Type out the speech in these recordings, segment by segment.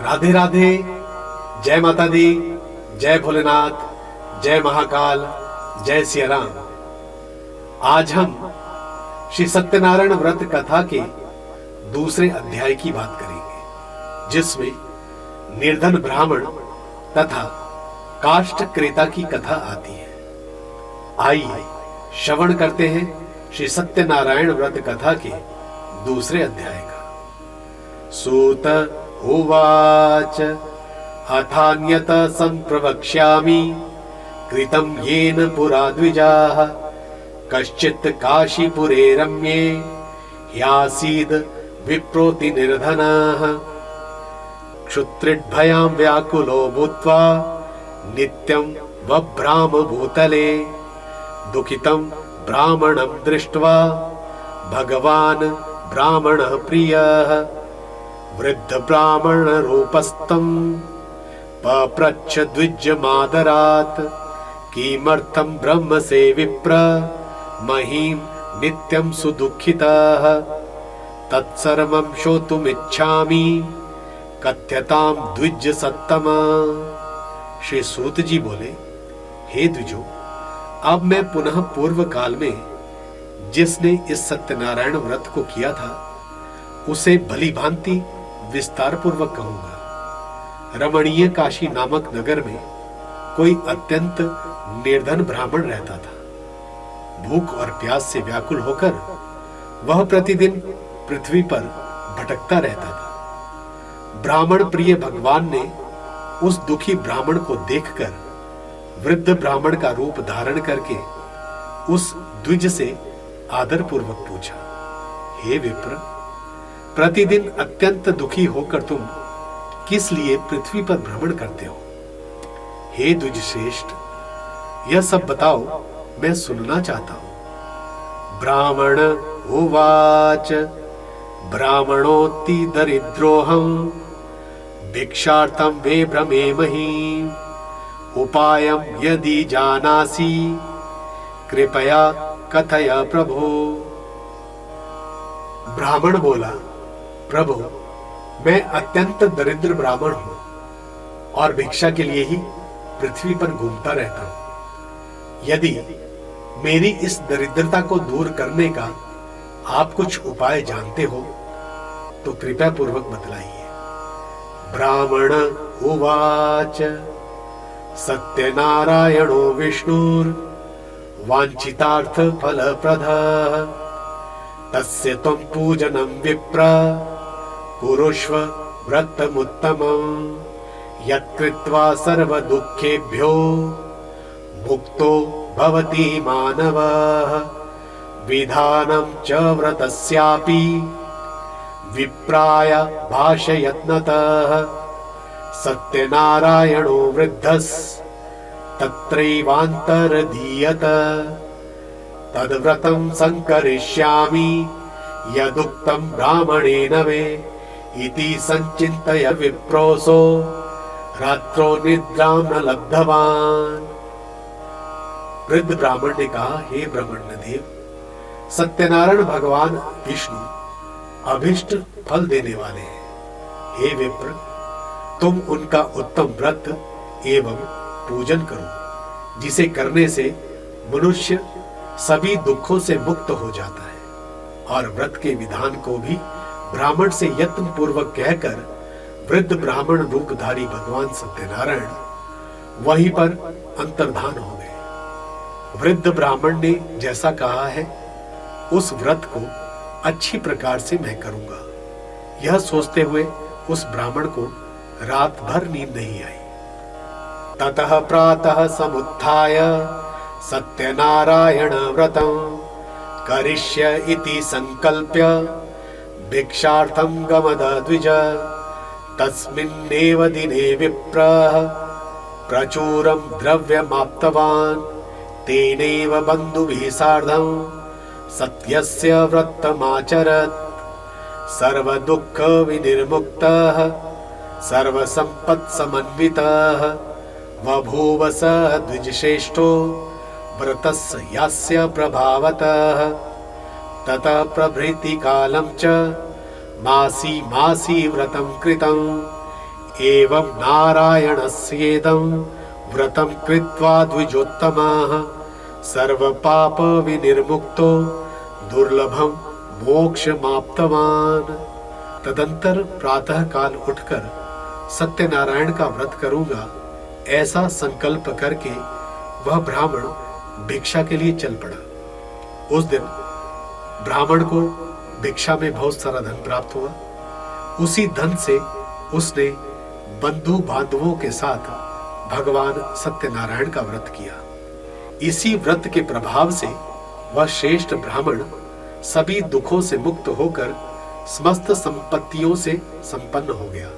राधे राधे। जय माता दी, जय भोलेनाथ, जय महाकाल, जय सिया राम। आज हम श्री सत्यनारायण व्रत कथा के दूसरे अध्याय की बात करेंगे, जिसमें निर्धन ब्राह्मण तथा काष्ठ क्रेता की कथा आती है। आइए श्रवण करते हैं श्री सत्यनारायण व्रत कथा के दूसरे अध्याय का। सूत उवाच अथान्यत संप्रवक्ष्यामि कृतं येन पुरा द्विजाः कश्चित् काशीपुरे रम्ये ह्यासीद् विप्रोति निर्धनः क्षुत्रिभयां व्याकुलो भूत्वा नित्यं बभ्राम भूतले दुःखितं ब्राह्मणं दृष्ट्वा भगवान् ब्राह्मणः प्रियः वृद्ध ब्राह्मण रूपस्थं पप्रच्छ द्विजमादरात् किमर्थं ब्रह्म से विप्र महीं नित्यं सुदुःखितः तत्सर्वं श्रोतुमिच्छामि कथ्यतां द्विज सत्तमा। श्री सूत जी बोले, हे द्विजो, अब मैं पुनः पूर्व काल में जिसने इस सत्यनारायण व्रत को किया था उसे भली भांति विस्तार पूर्वक कहूंगा। रमणीय काशी नामक नगर में कोई अत्यंत निर्धन ब्राह्मण रहता था। भूख और प्यास से व्याकुल होकर वह प्रतिदिन पृथ्वी पर भटकता रहता था। ब्राह्मण प्रिय भगवान ने उस दुखी ब्राह्मण को देखकर वृद्ध ब्राह्मण का रूप धारण करके उस द्विज से आदर पूर्वक पूछा, हे विप्र, प्रतिदिन अत्यंत दुखी होकर तुम किस लिए पृथ्वी पर भ्रमण करते हो? हे द्विज श्रेष्ठ, यह सब बताओ, मैं सुनना चाहता हूं। ब्राह्मण उवाच ब्राह्मणोत्ति दरिद्रोऽहं भिक्षार्थं वे भ्रमे महीं उपायं यदि जानासि कृपया कथय प्रभो। ब्राह्मण बोला, प्रभु, मैं अत्यंत दरिद्र ब्राह्मण हूं और भिक्षा के लिए ही पृथ्वी पर घूमता रहता हूं। यदि मेरी इस दरिद्रता को दूर करने का आप कुछ उपाय जानते हो तो कृपया पूर्वक बतलाइए। ब्राह्मण उवाच सत्यनारायणो विष्णुर् वांछितार्थ फलप्रदः तस्य त्वं पूजनं विप्र कुरुष्व व्रतमुत्तमं यत्कृत्वा सर्वदुःखेभ्यो मुक्तो भवति मानवः विधानं च व्रतस्यापि विप्राय भाषयत्नतः सत्यनारायणो वृद्धस् तत्रैवान्तरधीयत तद्व्रतं संकरिष्यामि यदुक्तं ब्राह्मणेन वे इति संचिन्तय विप्रोऽसो रात्रो निद्रां न लब्धवान्। वृद्ध ब्राह्मण ने कहा, हे ब्राह्मण देव, सत्यनारायण भगवान विष्णु अभिष्ट फल देने वाले हैं। हे विप्र, तुम उनका उत्तम व्रत एवं पूजन करो, जिसे करने से मनुष्य सभी दुखों से मुक्त हो जाता है। और व्रत के विधान को भी ब्राह्मण से यत्न पूर्वक कहकर वृद्ध ब्राह्मण रूपधारी भगवान सत्यनारायण वहीं पर अंतर्धान हो गए। वृद्ध ब्राह्मण ने जैसा कहा है उस व्रत को अच्छी प्रकार से मैं करूंगा। यह सोचते हुए उस ब्राह्मण को रात भर नींद नहीं आई। ततः प्रातः समुत्थाय सत्यनारायण व्रतं करिष्य इति संकल्प्य भिक्षार्थं गमद द्विज तस्मिन्नेव दिने विप्रः प्रचुरं द्रव्यमाप्तवान् तेनैव बन्धुभिः सार्धं सत्यस्य व्रतमाचरत् सर्वदुःख विनिर्मुक्तः सर्वसम्पत्समन्वितः बभूव स द्विजश्रेष्ठो व्रतस्य यास्य प्रभावतः ततः प्रभृति कालं च मासी मासी व्रतं कृतं एवं नारायणस्येदं व्रतं कृत्वा द्विजोत्तमाः सर्वपाप विनिर्मुक्तो दुर्लभम मोक्षमाप्तवान्। तदंतर प्रातः काल उठकर सत्यनारायण का व्रत करूंगा ऐसा संकल्प करके वह ब्राह्मण भिक्षा के लिए चल पड़ा। उस दिन ब्राह्मण को भिक्षा में बहुत सारा धन प्राप्त हुआ। उसी धन से उसने बंधु बांधवों के साथ भगवान सत्यनारायण का व्रत किया। इसी व्रत के प्रभाव से वह श्रेष्ठ ब्राह्मण सभी दुखों से मुक्त होकर समस्त संपत्तियों से संपन्न हो गया।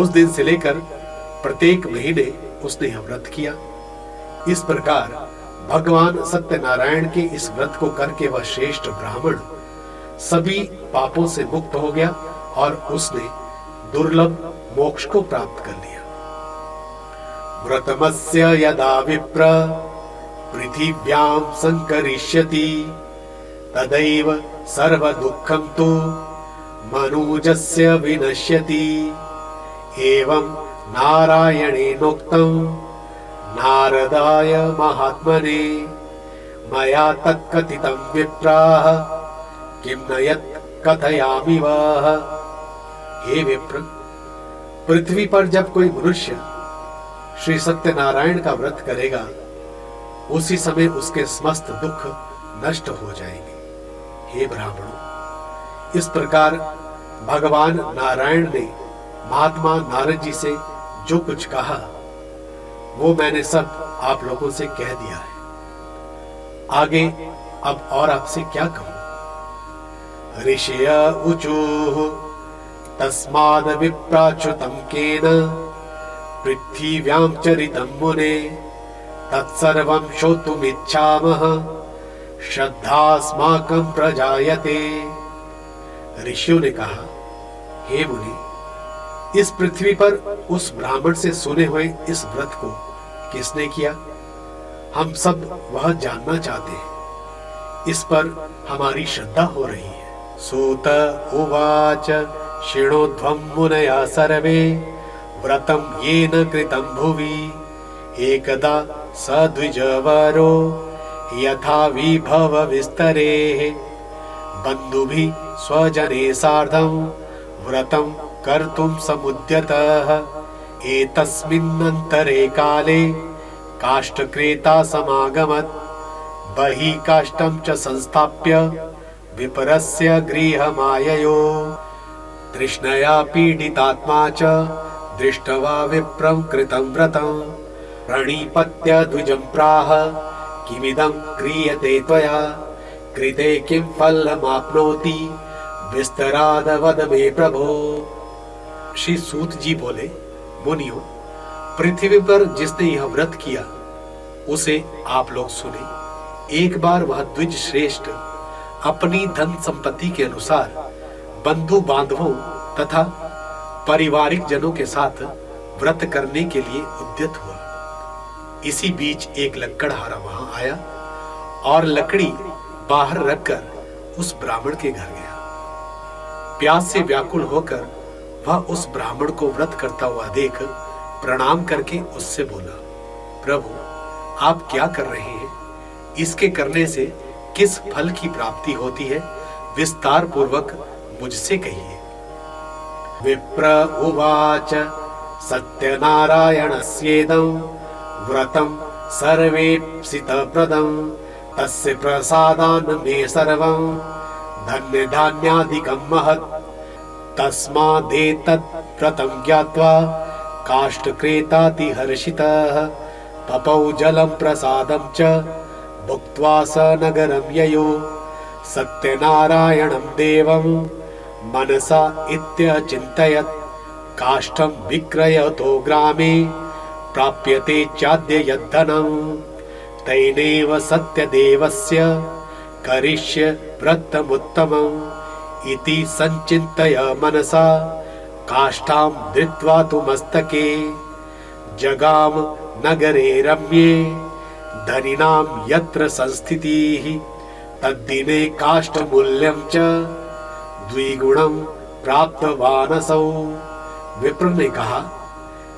उस दिन से लेकर प्रत्येक महीने उसने यह व्रत किया। इस प्रकार भगवान सत्यनारायण के इस व्रत को करके वह श्रेष्ठ ब्राह्मण सभी पापों से मुक्त हो गया और उसने दुर्लभ मोक्ष को प्राप्त कर लिया। व्रतमस्य यदा विप्र पृथिव्यां संकरिष्यति तदैव सर्व दुःखं तु मनुजस्य विनश्यति। एवं नारायणेनोक्तं नारदाय महात्मने मया तत्कथितं विप्राः किं न यत् कथयामि वः। हे विप्र, पृथ्वी पर जब कोई मनुष्य श्री सत्यनारायण का व्रत करेगा उसी समय उसके समस्त दुख नष्ट हो जाएंगे। हे ब्राह्मणों, इस प्रकार भगवान नारायण ने महात्मा नारद जी से जो कुछ कहा वो मैंने सब आप लोगों से कह दिया है। आगे अब और आपसे क्या कहूं। ऋषय ऊचुः तस्माद् विप्राच्युतं केन पृथिव्यां चरितं मुने तत्सर्वं श्रोतुमिच्छामः श्रद्धास्माकं प्रजायते। ऋषियों ने कहा, हे मुनि, इस पृथ्वी पर उस ब्राह्मण से सुने हुए इस व्रत को किसने किया, हम सब वह जानना चाहते हैं। इस पर हमारी श्रद्धा हो रही है। सूत उवाच शृणोध्वं मुनया सर्वे व्रतं येन कृतं भुवि एकदा स द्विजवरो यथा विभव विस्तरेः बन्धुभिः स्वजने सार्धं व्रतं कर्तुं समुद्यतः। एतस्मिन्नन्तरे काले काष्ठक्रेता समागमत् बहिः काष्ठं च संस्थाप्य विपरस्य गृहमाययो। तृष्णया पीडितात्मा च दृष्ट्वा विप्रं कृतं व्रतं प्रणिपत्य द्विजं प्राह किमिदं क्रियते त्वया कृते किं फलमाप्नोति विस्तराद वद मे प्रभो। श्री सूत जी बोले, मुनियों, पृथ्वी पर जिसने यह व्रत किया उसे आप लोग सुने। एक बार वह द्विज श्रेष्ठ अपनी धन संपत्ति के अनुसार बंधु बांधवों तथा पारिवारिक जनों के साथ व्रत करने के लिए उद्यत हुआ। इसी बीच एक लक्कड़हारा वहां आया और लकड़ी बाहर रखकर उस ब्राह्मण के घर गया। प्यास से व्याकुल होकर वह उस ब्राह्मण को व्रत करता हुआ देख प्रणाम करके उससे बोला, प्रभु, आप क्या कर रहे हैं? इसके करने से किस फल की प्राप्ति होती है? विस्तार पूर्वक मुझसे कहिए। विप्र उवाच सत्यनारायणस्येदं व्रतं सर्वेप्सितप्रदं तस्य प्रसादान् मे सर्वं धन्य धान्यादिकं महत् तस्मादेतत् व्रतं ज्ञात्वा काष्ठक्रेतातिहर्षितः पपौ जलं प्रसादं च भुक्त्वा स नगरं ययो। सत्यनारायणं देवं मनसा इत्यचिन्तयत् काष्ठं विक्रयतो ग्रामे प्राप्यते चाद्य यद्धनम् तैनेव सत्यदेवस्य करिष्य व्रतमुत्तमम् इति संचिन्तय मनसा काष्ठां धृत्वा तु मस्तके जगाम नगरे रम्ये धनिनां यत्र संस्थितिः तद्दिने काष्ठमूल्यं च द्विगुणं प्राप्तवानसौ विप्र ने कहा,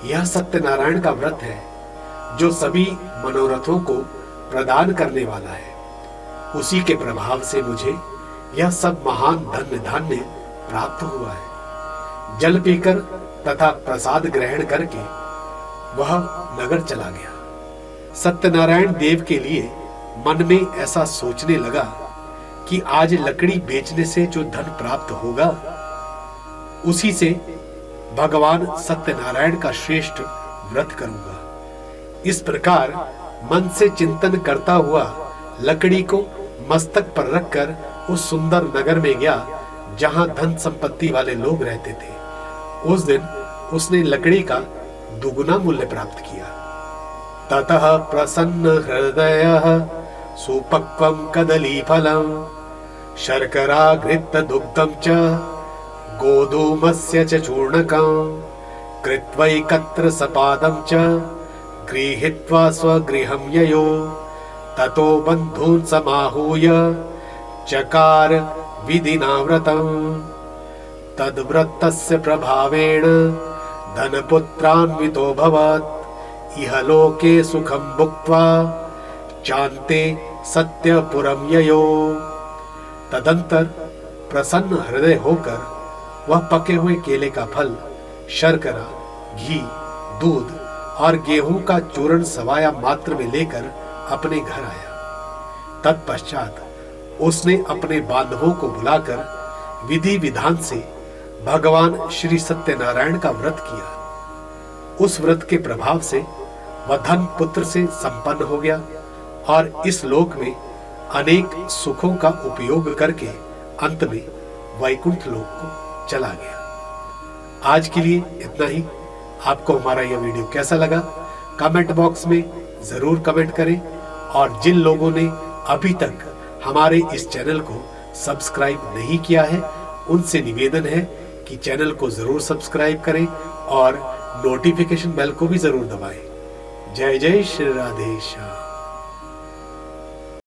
यह सत्यनारायण का व्रत है जो सभी मनोरथों को प्रदान करने वाला है। उसी के प्रभाव से मुझे यह सब महान धन्य धान्य प्राप्त हुआ है। जल पीकर तथा प्रसाद ग्रहण करके वह नगर चला गया। सत्यनारायण देव के लिए मन में ऐसा सोचने लगा कि आज लकड़ी बेचने से जो धन प्राप्त होगा उसी से भगवान सत्यनारायण का श्रेष्ठ व्रत करूंगा। इस प्रकार मन से चिंतन करता हुआ लकड़ी को मस्तक पर रखकर उस सुंदर नगर में गया जहां धन संपत्ति वाले लोग रहते थे। उस दिन उसने लकड़ी का दुगुना मूल्य प्राप्त किया। ततः प्रसन्न हृदयः सुपक्वं कदलीफलं शर्करा घृत दुग्धं च गोधूमस्य च चूर्णकं कृत्वैकत्र सपादं च गृहीत्वा स्वगृहं ययो। ततो बन्धून् समाहूय चकार विधिना व्रतम्। तद्व्रतस्य प्रभावेण धनपुत्रान्वितोऽभवत्। इह लोके सुखं भुक्त्वा चान्ते सत्यपुरं ययो। तदंतर प्रसन्न हृदय होकर वह पके हुए केले का फल, शर्करा, घी, दूध और गेहूं का चूर्ण सवाया मात्र में लेकर अपने घर आया। तत्पश्चात उसने अपने बांधवों को बुलाकर विधि विधान से भगवान श्री सत्यनारायण का व्रत किया। उस व्रत के प्रभाव से वह धन पुत्र से संपन्न हो गया और इस लोक में अनेक सुखों का उपयोग करके अंत में वैकुंठ लोक को चला गया। आज के लिए इतना ही। आपको हमारा यह वीडियो कैसा लगा कमेंट बॉक्स में जरूर कमेंट करें और जिन लोगों ने अभी तक हमारे इस चैनल को सब्सक्राइब नहीं किया है उनसे निवेदन है कि चैनल को जरूर सब्सक्राइब करें और नोटिफिकेशन बेल को भी जरूर दबाएं। जय जय श्री राधेश्याम।